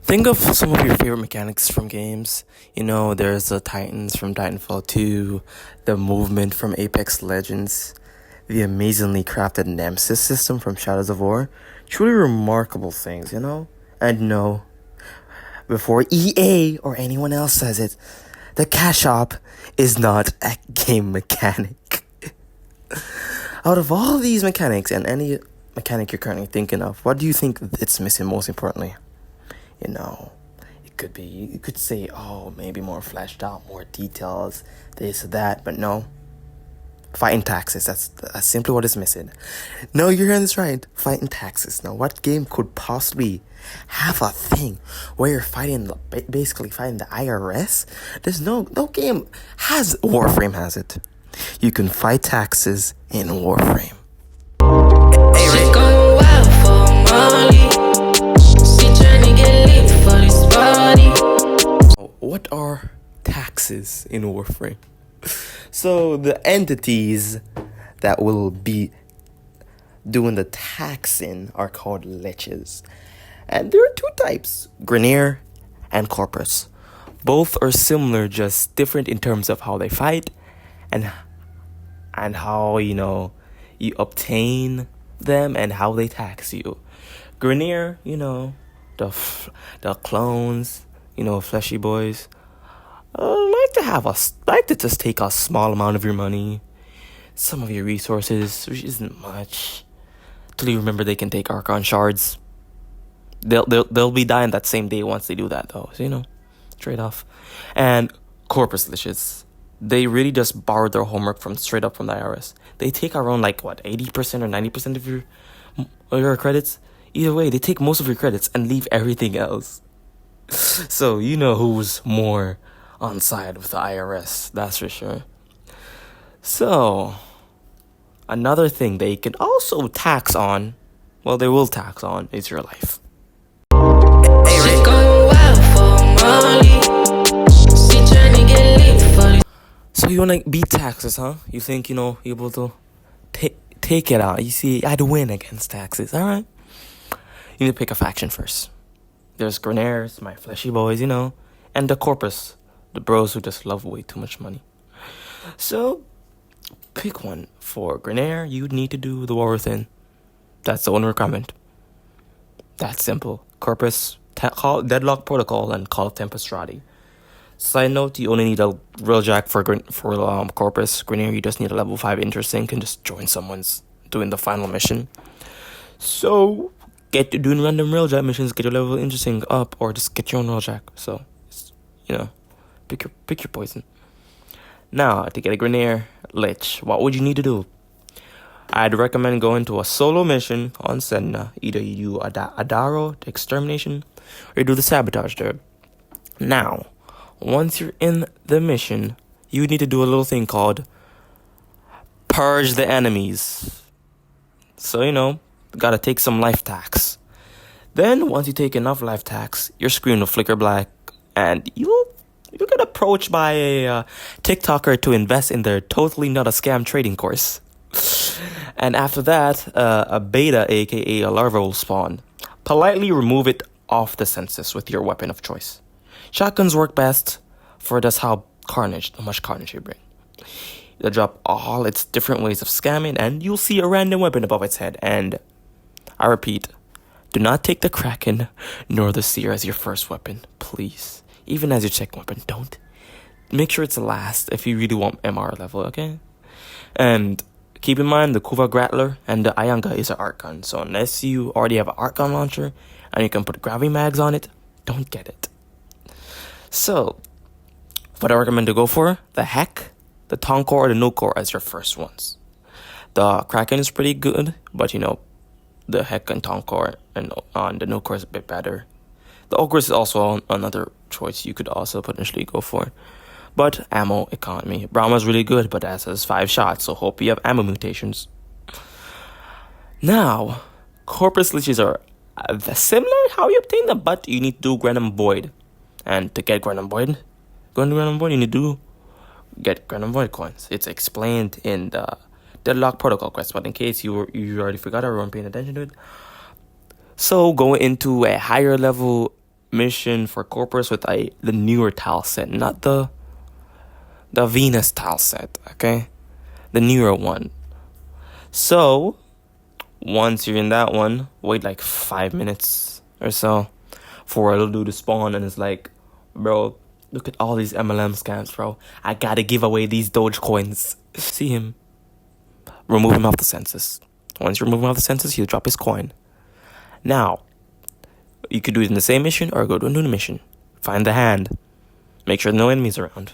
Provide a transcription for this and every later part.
Think of some of your favorite mechanics from games. There's the Titans from Titanfall 2, the movement from Apex Legends, the amazingly crafted Nemesis system from Shadows of War. Truly remarkable things. And no, before EA or anyone else says it, the cash shop is not a game mechanic. Out of all these mechanics and any mechanic you're currently thinking of, what do you think it's missing most importantly? It could be, you could say, oh, maybe more fleshed out, more details, this, that, but no. Fighting taxes, that's simply what is missing. No, you're hearing this right. Fighting taxes. Now, what game could possibly have a thing where you're basically fighting the IRS? There's no game Warframe has it. You can fight taxes in Warframe. Hey, going wild for Molly. What are taxes in Warframe? So the entities that will be doing the taxing are called liches. And there are two types, Grineer and Corpus. Both are similar, just different in terms of how they fight and how, you obtain them and how they tax you. Grineer, the clones, fleshy boys, like to just take a small amount of your money, some of your resources, which isn't much. Till you remember they can take Archon shards. They'll be dying that same day once they do that though. So trade off. And Corpus Liches, they really just borrowed their homework from straight up from the IRS. They take around 80% or 90% of your credits. Either way, they take most of your credits and leave everything else. So who's more on side with the IRS, that's for sure. So another thing they can also tax on, they will tax on, is your life. So you wanna beat taxes, huh? You think you're able to take it out? You see, I'd win against taxes. All right. You need to pick a faction first. There's Grineers, my fleshy boys, and the Corpus, the bros who just love way too much money. So, pick one. For Grineer, you need to do the Warframe. That's the only requirement. That's simple. Corpus, Deadlock Protocol, and Call of Tempestrati. Side note, you only need a Railjack for Corpus. Grineer, you just need a level 5 intersync and just join someone's doing the final mission. So, get to doing random Railjack missions, get your level intersync up, or just get your own Railjack. So, pick your poison. Now, to get a Grineer Lich, what would you need to do? I'd recommend going to a solo mission on Sedna. Either you do Adaro, the Extermination, or you do the Sabotage there. Now, once you're in the mission, you need to do a little thing called Purge the Enemies. So, gotta take some life tax. Then, once you take enough life tax, your screen will flicker black, and you'll get approached by a TikToker to invest in their totally not a scam trading course. And after that, a beta, aka a larva, will spawn. Politely remove it off the census with your weapon of choice. Shotguns work best for just how much carnage you bring. It'll drop all its different ways of scamming, and you'll see a random weapon above its head. And I repeat, do not take the Kraken nor the Seer as your first weapon, please. Even as your second weapon, don't. Make sure it's the last if you really want MR level, okay? And keep in mind, the Kuva Grattler and the Ayanga is an art gun. So unless you already have an art gun launcher and you can put gravity mags on it, don't get it. So, what I recommend to go for, the Heck, the Tonkor, or the Nukor as your first ones. The Kraken is pretty good, but the Heck and Tonkor and the Nukor is a bit better. The Ogre is also another choice you could also potentially go for. But ammo economy. Brahma's really good, but that has 5 shots, so hope you have ammo mutations. Now, Corpus Liches are similar how you obtain them, but you need to do Granum Void. And to get Granum Void, you need to get Granum Void coins. It's explained in the Deadlock Protocol quest, but in case you already forgot or weren't paying attention to it. So, going into a higher level mission for Corpus with the newer tile set, not the Venus tile set, okay? The newer one. So, once you're in that one, wait like 5 minutes or so for it'll do the spawn, and it's like, bro, look at all these MLM scams, bro. I gotta give away these Doge coins. See him. Remove him off the census. Once you remove him off the census, he'll drop his coin. Now, you could do it in the same mission or go to a new mission. Find the hand. Make sure no enemies around.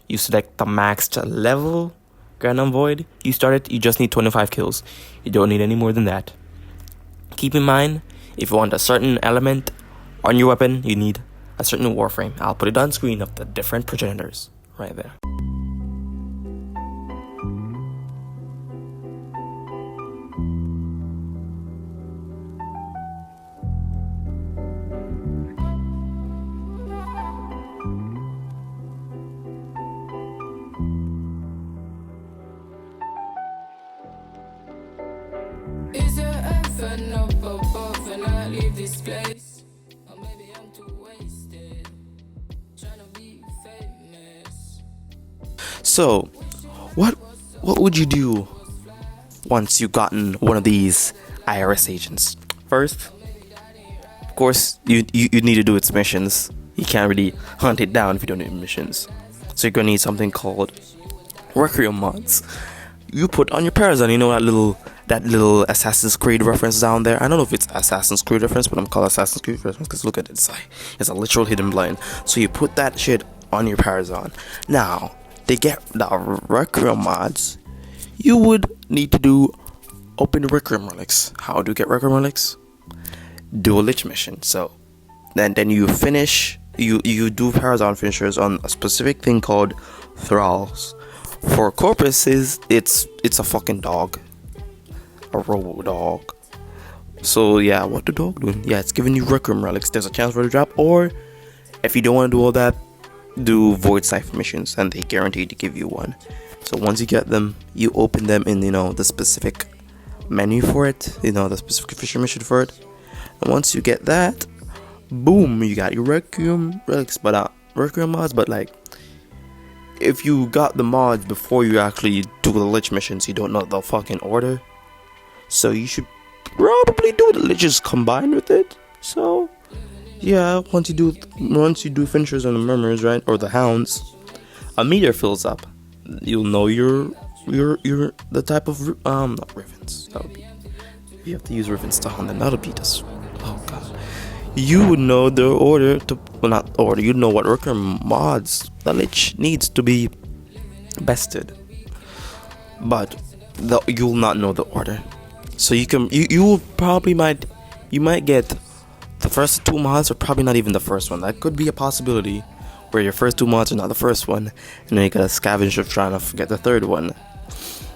You select the maxed level Grand Void. You start it, you just need 25 kills. You don't need any more than that. Keep in mind, if you want a certain element on your weapon, you need a certain Warframe. I'll put it on screen of the different progenitors right there. Is there heaven up above and I leave this place? Or maybe I'm too wasted, trying to be famous. So, what would you do once you've gotten one of these IRS agents? First, of course, you need to do its missions. You can't really hunt it down if you don't do missions. So you're gonna need something called Warframe mods. You put on your Parazon, you know that little Assassin's Creed reference down there. I don't know if it's Assassin's Creed reference, but I'm called Assassin's Creed reference because look at it, it's a literal hidden blind. So you put that shit on your Parazon. Now, to get the Warframe mods, you would need to open the Warframe relics. How do you get Warframe relics? Do a Lich mission. So then you finish. You do Parazon finishers on a specific thing called Thralls. For Corpus, it's a fucking dog, a robo dog. So yeah, what the dog doing? Yeah, it's giving you Warframe relics. There's a chance for it to drop, or if you don't want to do all that, do Void Cipher missions, and they guarantee to give you one. So once you get them, you open them in the specific menu for it, the specific fisher mission for it. And once you get that, boom, you got your Warframe relics, but Warframe mods. But like, if you got the mods before you actually do the Lich missions, you don't know the fucking order. So you should probably do the Liches combined with it. So yeah, once you do finishers on the Murmurs, right, or the Hounds, a meter fills up. You'll know you're the type of not Ravens. That would be, you have to use Ravens to hunt them. That'll be just, oh god. You would know the order to, well, not order. You'd know what Warframe mods the Lich needs to be bested, but you'll not know the order. So you might get the first two mods, or probably not even the first one. That could be a possibility, where your first two mods are not the first one, and then you gotta scavenge of trying to get the third one.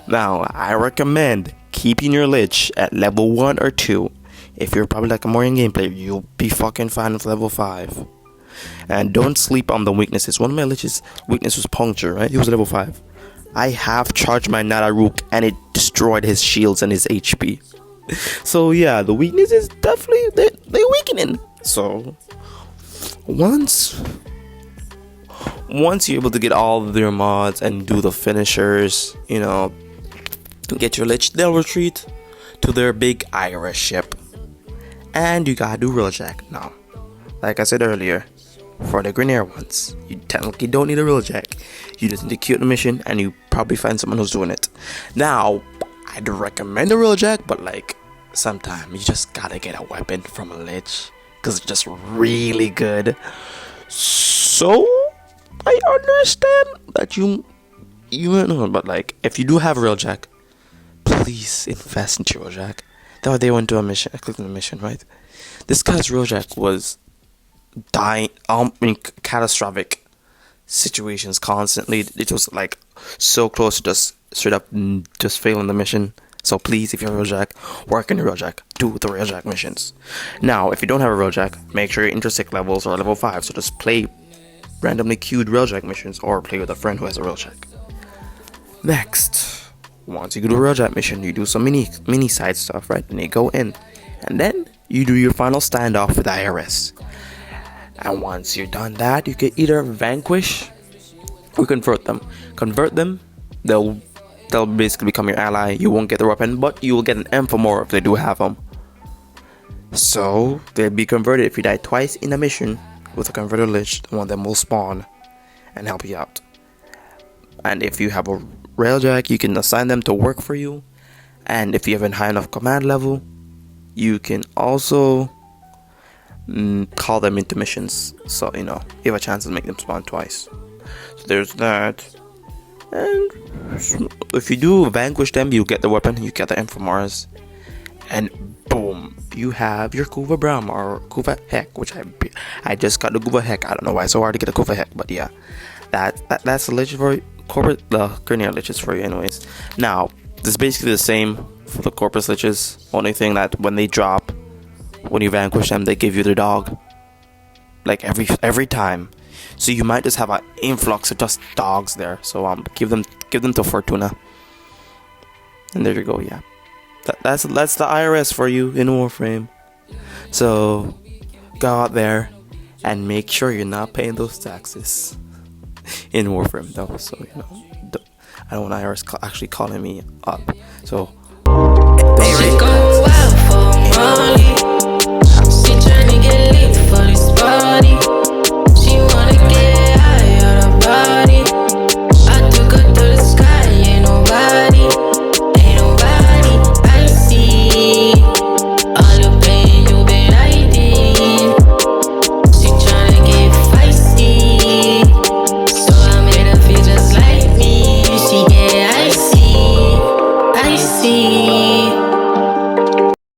Now, I recommend keeping your Lich at level 1 or 2. If you're probably like a more in-game player, you'll be fucking fine with level 5. And don't sleep on the weaknesses. One of my Lich's weakness was puncture, right? He was level 5. I have charged my Nadarook and it destroyed his shields and his HP. So yeah, the weakness is definitely, they're weakening. So once you're able to get all of their mods and do the finishers, get your Lich, they'll retreat to their big Irish ship. And you gotta do Railjack. Now, like I said earlier, for the Grenier ones, you technically don't need a Railjack. You just need to queue up the mission and you probably find someone who's doing it. Now, I'd recommend a Railjack, but like, sometimes you just gotta get a weapon from a Lich, because it's just really good. So, I understand that you know, but like, if you do have a Railjack, please invest into Railjack. That way they went to a mission. I clicked on the mission, right? This guy's Railjack was dying, in catastrophic situations constantly. It was like so close to just straight up just failing the mission. So please, if you have a Railjack, work on your Railjack. Do the Railjack missions. Now, if you don't have a Railjack, make sure your intersect levels are level 5. So just play randomly queued Railjack missions, or play with a friend who has a Railjack. Next, once you do a Railjack mission, you do some mini side stuff, right? And you go in, and then you do your final standoff with IRS. And once you're done that, you can either vanquish or convert them. Convert them, they'll basically become your ally. You won't get the weapon, but you will get an M for more if they do have them. So they'll be converted if you die twice in a mission with a converted lich. One of them will spawn and help you out. And if you have a railjack, you can assign them to work for you. And if you have a high enough command level, you can also call them into missions. So you have a chance to make them spawn twice. So there's that. And if you do vanquish them, you get the weapon, you get the M from Mars, and boom, you have your Kuva Braum or Kuva Heck, which I just got the Kuva Heck. I don't know why it's so hard to get a Kuva Heck, but yeah, that's the lich for you. The Grineer liches for you, anyways. Now, this is basically the same for the Corpus liches. Only thing that when they drop, when you vanquish them, they give you their dog, like every time. So you might just have an influx of just dogs there. So give them to Fortuna. And there you go. Yeah, that's the IRS for you in Warframe. So go out there and make sure you're not paying those taxes in Warframe though. So I don't want IRS actually calling me up. So don't